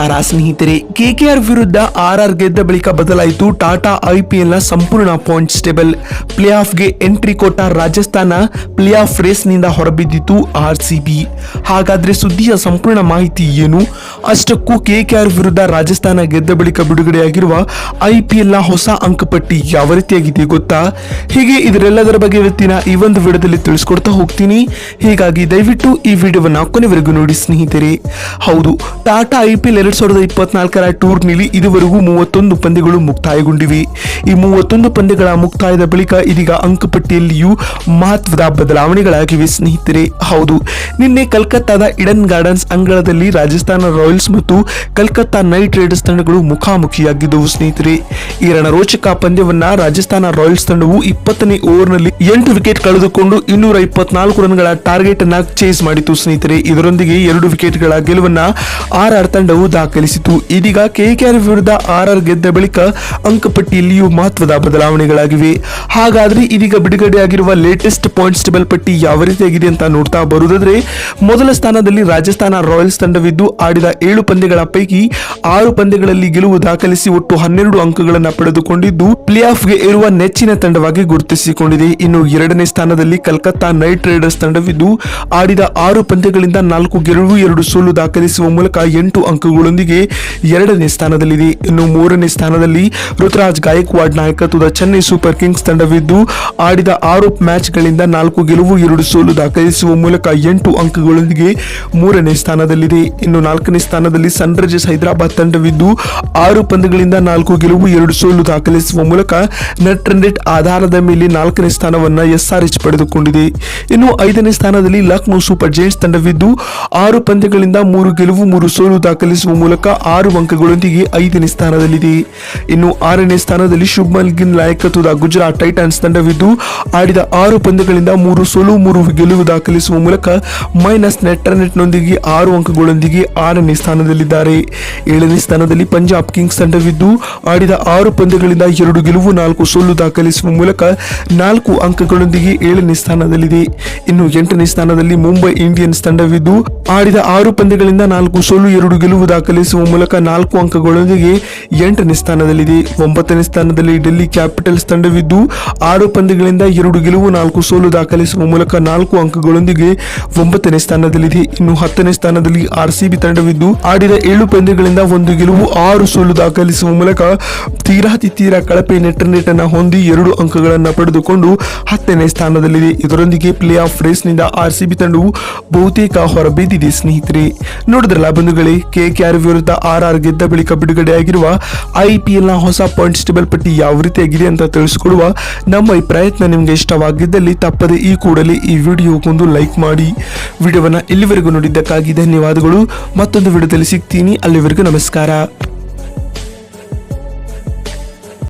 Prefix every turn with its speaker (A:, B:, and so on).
A: ನಮಸ್ಕಾರ ಸ್ನೇಹಿತರೆ. ಕೆಕೆಆರ್ ವಿರುದ್ಧ ಆರ್ಆರ್ ಗೆದ್ದ ಬಳಿಕ ಬದಲಾಯಿತು ಟಾಟಾ ಐಪಿಎಲ್ ನ ಸಂಪೂರ್ಣ ಪಾಯಿಂಟ್ಸ್ ಟೇಬಲ್. ಪ್ಲೇ ಆಫ್ಗೆ ಎಂಟ್ರಿ ಕೊಟ್ಟ ರಾಜಸ್ಥಾನ ಪ್ಲೇ ಆಫ್ ರೇಸ್ ನಿಂದ ಹೊರಬಿದ್ದಿತು ಆರ್ಸಿಬಿ. ಹಾಗಾದ್ರೆ ಸುದ್ದಿಯ ಸಂಪೂರ್ಣ ಮಾಹಿತಿ ಏನು? ಅಷ್ಟಕ್ಕೂ ಕೆಕೆಆರ್ ವಿರುದ್ಧ ರಾಜಸ್ಥಾನ ಗೆದ್ದ ಬಳಿಕ ಬಿಡುಗಡೆಯಾಗಿರುವ ಐಪಿಎಲ್ ನ ಹೊಸ ಅಂಕಪಟ್ಟಿ ಯಾವ ರೀತಿಯಾಗಿದೆ ಗೊತ್ತಾ? ಹೀಗೆ ಇದರೆಲ್ಲದರ ಬಗ್ಗೆ ಇವತ್ತಿನ ಈ ಒಂದು ವಿಡಿಯೋದಲ್ಲಿ ತಿಳಿಸ್ಕೊಡ್ತಾ ಹೋಗ್ತೀನಿ. ಹೀಗಾಗಿ ದಯವಿಟ್ಟು ಈ ವಿಡಿಯೋವನ್ನ ಕೊನೆವರೆಗೂ ನೋಡಿ ಸ್ನೇಹಿತರೆ. ಹೌದು, ಟಾಟಾ ಐಪಿಎಲ್ 2024ರ ಟೂರ್ನಿಲಿ ಇದುವರೆಗೂ 31 ಪಂದ್ಯಗಳು ಮುಕ್ತಾಯಗೊಂಡಿವೆ. ಈ 31 ಪಂದ್ಯಗಳ ಮುಕ್ತಾಯದ ಬಳಿಕ ಇದೀಗ ಅಂಕಪಟ್ಟಿಯಲ್ಲಿಯೂ ಮಹತ್ವದ ಬದಲಾವಣೆಗಳಾಗಿವೆ ಸ್ನೇಹಿತರೆ. ಹೌದು, ನಿನ್ನೆ ಕಲ್ಕತ್ತಾದ ಈಡನ್ ಗಾರ್ಡನ್ಸ್ ಅಂಗಳದಲ್ಲಿ ರಾಜಸ್ಥಾನ ರಾಯಲ್ಸ್ ಮತ್ತು ಕಲ್ಕತ್ತಾ ನೈಟ್ ರೈಡರ್ಸ್ ತಂಡಗಳು ಮುಖಾಮುಖಿಯಾಗಿದ್ದವು ಸ್ನೇಹಿತರೆ. ಈ ರಣರೋಚಕ ಪಂದ್ಯವನ್ನ ರಾಜಸ್ಥಾನ ರಾಯಲ್ಸ್ ತಂಡವು 20ನೇ ಓವರ್ನಲ್ಲಿ 8 ವಿಕೆಟ್ ಕಳೆದುಕೊಂಡು 224 ರನ್ಗಳ ಟಾರ್ಗೆಟ್ ಅನ್ನ ಚೇಸ್ ಮಾಡಿತು ಸ್ನೇಹಿತರೆ. ಇದರೊಂದಿಗೆ 2 ವಿಕೆಟ್ಗಳ ಗೆಲುವನ್ನ ಆರ್ಆರ್ ತಂಡವು ದಾಖಲಿಸಿತು. ಇದೀಗ ಕೆಕೆಆರ್ ವಿರುದ್ಧ ಆರ್ಆರ್ ಗೆದ್ದ ಬಳಿಕ ಅಂಕಪಟ್ಟಿಯಲ್ಲಿಯೂ ಮಹತ್ವದ ಬದಲಾವಣೆಗಳಾಗಿವೆ. ಹಾಗಾದ್ರೆ ಇದೀಗ ಬಿಡುಗಡೆಯಾಗಿರುವ ಲೇಟೆಸ್ಟ್ ಪಾಯಿಂಟ್ಸ್ ಟೇಬಲ್ ಪಟ್ಟಿ ಯಾವ ರೀತಿಯಾಗಿದೆ ಅಂತ ನೋಡ್ತಾ ಬರುವುದಾದ್ರೆ, ಮೊದಲ ಸ್ಥಾನದಲ್ಲಿ ರಾಜಸ್ಥಾನ ರಾಯಲ್ಸ್ ತಂಡವಿದ್ದು ಆಡಿದ 7 ಪಂದ್ಯಗಳ ಪೈಕಿ 6 ಪಂದ್ಯಗಳಲ್ಲಿ ಗೆಲುವು ದಾಖಲಿಸಿ ಒಟ್ಟು 12 ಅಂಕಗಳನ್ನು ಪಡೆದುಕೊಂಡಿದ್ದು ಪ್ಲೇ ಆಫ್ಗೆ ಇರುವ ನೆಚ್ಚಿನ ತಂಡವಾಗಿ ಗುರುತಿಸಿಕೊಂಡಿದೆ. ಇನ್ನು 2ನೇ ಸ್ಥಾನದಲ್ಲಿ ಕಲ್ಕತ್ತಾ ನೈಟ್ ರೈಡರ್ಸ್ ತಂಡವಿದ್ದು ಆಡಿದ 6 ಪಂದ್ಯಗಳಿಂದ 4 ಗೆಲುವು 2 ಸೋಲು ದಾಖಲಿಸುವ ಮೂಲಕ 8 ಅಂಕಗಳೊಂದಿಗೆ 2ನೇ ಸ್ಥಾನದಲ್ಲಿದೆ. ಇನ್ನು 3ನೇ ಸ್ಥಾನದಲ್ಲಿ ಋತುರಾಜ್ ಗಾಯಕ್ವಾಡ್ ನಾಯಕತ್ವದ ಚೆನ್ನೈ ಸೂಪರ್ ಕಿಂಗ್ಸ್ ತಂಡವಿದ್ದು ಆಡಿದ 6 ಮ್ಯಾಚ್ಗಳಿಂದ 4 ಗೆಲುವು 2 ಸೋಲು ದಾಖಲಿಸುವ ಮೂಲಕ 8 ಅಂಕಗಳೊಂದಿಗೆ 3ನೇ ಸ್ಥಾನದಲ್ಲಿದೆ. ಇನ್ನು 4ನೇ ಸ್ಥಾನದಲ್ಲಿ ಸನ್ರೈಸರ್ಸ್ ಹೈದರಾಬಾದ್ ತಂಡವಿದ್ದು 6 ಪಂದ್ಯಗಳಿಂದ 4 ಗೆಲುವು 2 ಸೋಲು ದಾಖಲಿಸುವ ಮೂಲಕ ನೆಟ್ ರನ್ ರೇಟ್ ಆಧಾರದ ಮೇಲೆ 4ನೇ ಸ್ಥಾನವನ್ನ ಎಸ್ಆರ್ಎಚ್ ಪಡೆದುಕೊಂಡಿದೆ. ಇನ್ನು 5ನೇ ಸ್ಥಾನದಲ್ಲಿ ಲಕ್ನೋ ಸೂಪರ್ ಜೈಂಟ್ಸ್ ತಂಡವಿದ್ದು 6 ಪಂದ್ಯಗಳಿಂದ 3 ಗೆಲುವು 3 ಸೋಲು ದಾಖಲಿಸುವ ಮೂಲಕ 6 ಅಂಕಗಳೊಂದಿಗೆ 5ನೇ ಸ್ಥಾನದಲ್ಲಿದೆ. ಇನ್ನು 6ನೇ ಸ್ಥಾನದಲ್ಲಿ ಶುಭ್ಮನ್ ಗಿಲ್ ನಾಯಕತ್ವದ ಗುಜರಾತ್ ಟೈಟನ್ಸ್ ತಂಡವಿದ್ದು ಆಡಿದ 6 ಪಂದ್ಯಗಳಿಂದ 3 ಸೋಲು 3 ಗೆಲುವು ದಾಖಲಿಸುವ ಮೂಲಕ ಮೈನಸ್ ನೆಟ್ ರನ್ ರೇಟ್ ನೊಂದಿಗೆ 6 ಅಂಕಗಳೊಂದಿಗೆ 6ನೇ ಸ್ಥಾನದಲ್ಲಿದ್ದಾರೆ. 7ನೇ ಸ್ಥಾನದಲ್ಲಿ ಪಂಜಾಬ್ ಕಿಂಗ್ಸ್ ತಂಡವಿದ್ದು ಆಡಿದ 6 ಪಂದ್ಯಗಳಿಂದ 2 ಗೆಲುವು 4 ಸೋಲು ದಾಖಲಿಸುವ ಮೂಲಕ 4 ಅಂಕಗಳೊಂದಿಗೆ 7ನೇ ಸ್ಥಾನದಲ್ಲಿದೆ. ಇನ್ನು 8ನೇ ಸ್ಥಾನದಲ್ಲಿ ಮುಂಬೈ ಇಂಡಿಯನ್ಸ್ ತಂಡವಿದ್ದು ಆಡಿದ 6 ಪಂದ್ಯಗಳಿಂದ 4 ಸೋಲು 2 ಗೆಲುವು ದಾಖಲಿಸುವ ಮೂಲಕ 4 ಅಂಕಗಳೊಂದಿಗೆ 8ನೇ ಸ್ಥಾನದಲ್ಲಿದೆ. 9ನೇ ಸ್ಥಾನದಲ್ಲಿ ಡೆಲ್ಲಿ ಕ್ಯಾಪಿಟಲ್ಸ್ ತಂಡವಿದ್ದು 6 ಪಂದ್ಯಗಳಿಂದ 2 ಗೆಲುವು 4 ಸೋಲು ದಾಖಲಿಸುವ ಮೂಲಕ 4 ಅಂಕಗಳೊಂದಿಗೆ 9ನೇ ಸ್ಥಾನದಲ್ಲಿದೆ. ಇನ್ನು 10ನೇ ಸ್ಥಾನದಲ್ಲಿ ಆರ್ಸಿಬಿ ತಂಡವಿದ್ದು ಆಡಿದ 7 ಪಂದ್ಯಗಳಿಂದ 1 ಗೆಲುವು 6 ಸೋಲು ದಾಖಲಿಸುವ ಮೂಲಕ ತೀರಾ ಕಳಪೆ ನೆಟ್ ರನ್ ರೇಟ್ ಅನ್ನು ಹೊಂದಿ 2 ಅಂಕಗಳನ್ನು ಪಡೆದುಕೊಂಡು 10ನೇ ಸ್ಥಾನದಲ್ಲಿದೆ. ಇದರೊಂದಿಗೆ ಪ್ಲೇ ಆಫ್ ರೇಸ್ ನಿಂದ ಆರ್ಸಿಬಿ ತಂಡವು ಬಹುತೇಕ ಹೊರಬಿದ್ದಿದೆ ಸ್ನೇಹಿತರೆ. ನೋಡಿದ್ರಲ್ಲ ಬಂಧುಗಳೇ, ಕೆಕೆಆರ್ ವಿರುದ್ಧ ಆರ್ಆರ್ ಗೆದ್ದ ಬಳಿಕ ಬಿಡುಗಡೆಯಾಗಿರುವ ಐಪಿಎಲ್ ನ ಹೊಸ ಪಾಯಿಂಟ್ಸ್ ಟೇಬಲ್ ಪಟ್ಟಿ ಯಾವ ರೀತಿಯಾಗಿದೆ ಅಂತ ತಿಳಿಸಿಕೊಡುವ ನಮ್ಮ ಈ ಪ್ರಯತ್ನ ನಿಮಗೆ ಇಷ್ಟವಾಗಿದ್ದಲ್ಲಿ ತಪ್ಪದೆ ಈ ಕೂಡಲೇ ಈ ವಿಡಿಯೋಗೊಂದು ಲೈಕ್ ಮಾಡಿ. ವಿಡಿಯೋವನ್ನ ಇಲ್ಲಿವರೆಗೂ ನೋಡಿದ್ದಕ್ಕಾಗಿ ಧನ್ಯವಾದಗಳು. ಮತ್ತೊಂದು ವಿಡಿಯೋದಲ್ಲಿ ಸಿಗ್ತೀನಿ. ಅಲ್ಲಿವರೆಗೂ ನಮಸ್ಕಾರ.